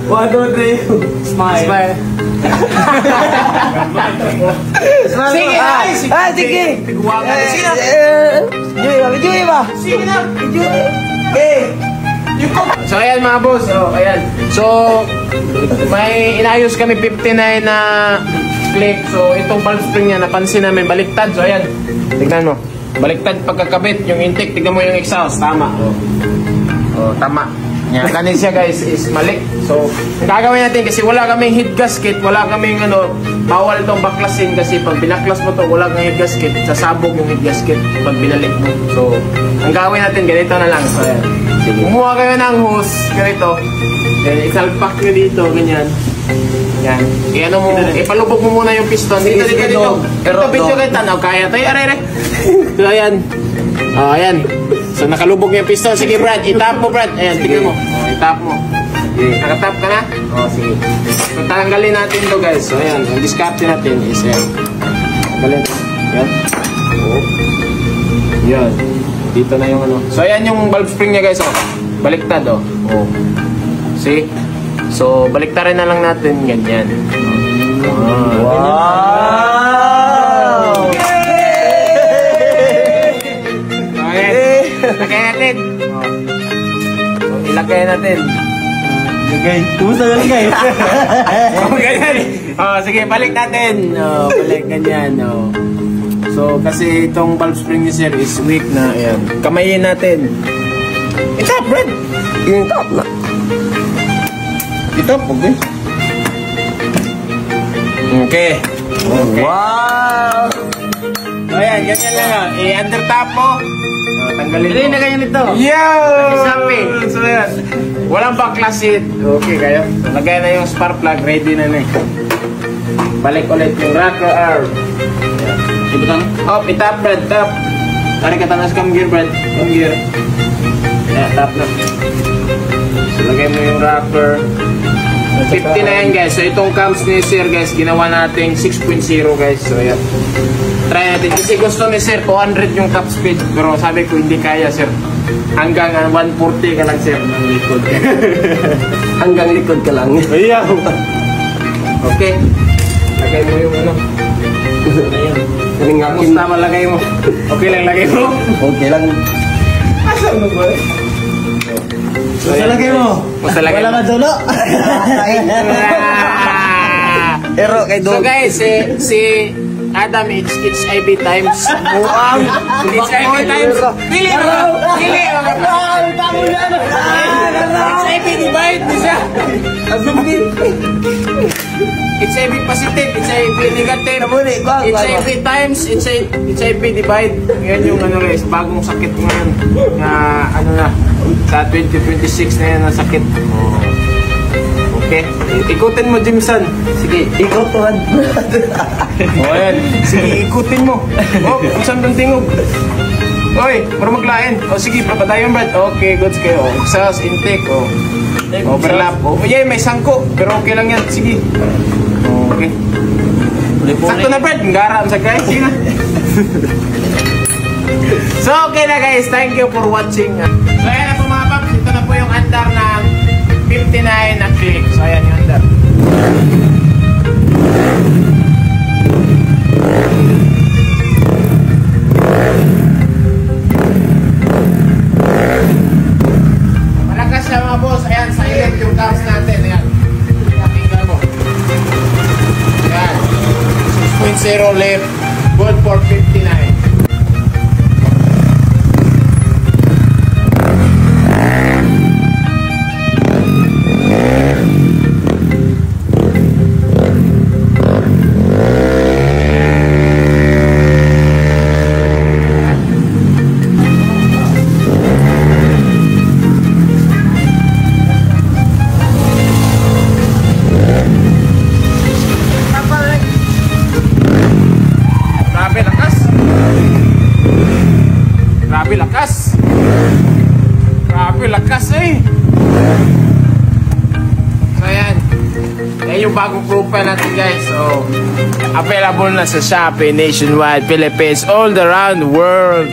1, 2, 3. Smile. Smile. Sige na! Sige! Tiguangan na sila! Juy ba? Sige na! So ayan mga boss, ayan. So may inayos kami 59 na click. So itong valve spring niya napansin namin baliktad. So ayan, tignan mo. Baliktad pagkakabit yung intake, tignan mo yung exhaust, tama. Tama. Yan, kanin siya guys is mali. So gagawin natin kasi wala kaming head gasket, wala kaming bawal itong baklasin kasi pag binaklas mo to wala kang head gasket, sasabog yung head gasket pag binalik mo. So ang gawin natin ganito na lang. So ayan. Kumuha kayo ng hose, ganito. Then isalpak nyo dito, ganyan. Yan. Iano mo, ipalubog mo muna yung piston. Dito. Ito, video kayo tanaw. Kaya tayo, are. So, ayan. Ayan. So, nakalubog yung piston. Sige, Brad. Itap mo, Brad. Ayan, tignan mo. Itap mo. Nakatap ka na? Sige. So, tanggalin natin to guys. So, ayan. Ang discarte natin is, ayan. Tanggalin. Ayan. Yan. Dito na yung So, ayan yung valve spring niya guys. Baliktad, See? So, baliktarin na lang natin ganyan. Wow! Okay. Lagay natin. So, ilagay natin. Lagay. Kumusta na lagay? Sige, balik natin. Balik ganyan. So, kasi itong valve spring ni sir is weak na. Ayan. Kamayin natin. Itap, Brad! Yung top na. Itap, okay. Okay. Wow! So, ayan. Ganyan lang. I-under top mo. Tanggalin mo. Hindi na ganyan ito. Yo! So, ayan. Walang baklasit. Okay, kayo. So, lagay na yung spark plug. Ready na na. Balik ulit yung rocker arm. Ibutang? Itap, Brad, tap. Tarik ka tanas cam gear, Brad. Cam gear. Tap na. So, lagay mo yung rocker. 50 na yan, guys. So, itong cams ni Sir, guys, ginawa natin 6.0, guys. So, ayan. Try natin. Kasi gusto ni Sir, 200 yung top speed. Pero sabi ko, hindi kaya, Sir. Hanggang 140 ka lang, Sir. Hanggang likod. Hanggang likod ka lang. Ayaw. Okay. Lagay mo yung Ayan. Kamusta malagay mo? Okay lang lagay mo? Okay lang. Asan mo ba? So, lagay mo? Wala madulo? Ero kay Dog. So guys, si Adam, it's IB times. It's IB times. Pili mo! Pili! It's IB divide siya. It's IB positive, it's IB negative, it's IB times, it's IB divide. Yan yung guys, bagong sakit ngayon. Na sa 2026 na yan ang sakit. Okay, ikutin mo, Jimson. Sige, ikutin. Ayan, sige, ikutin mo. Saan bang tingog? Oy, para maglain. Sige, papatayon, Brad. Okay, goods kayo. Exhaust, intake, overlap. Yeah, may sangko, pero okay lang yan. Sige. Okay. Sakto na, Brad. Garam sa guys. Sige na. So, okay na guys. Thank you for watching. So, ayan na po mga paps. Ito na po yung andar ng 59 na click. So, ayan yung andar. Malakas siya mga boss. Ayan, silent yung cams natin. Ayan. Pakinggan mo. Ayan. 6.0 left. Good for 59. Grabe lakas eh. So ayan. Yan yung bagong profile natin guys. So available na sa Shopee nationwide, Philippines, all around the world.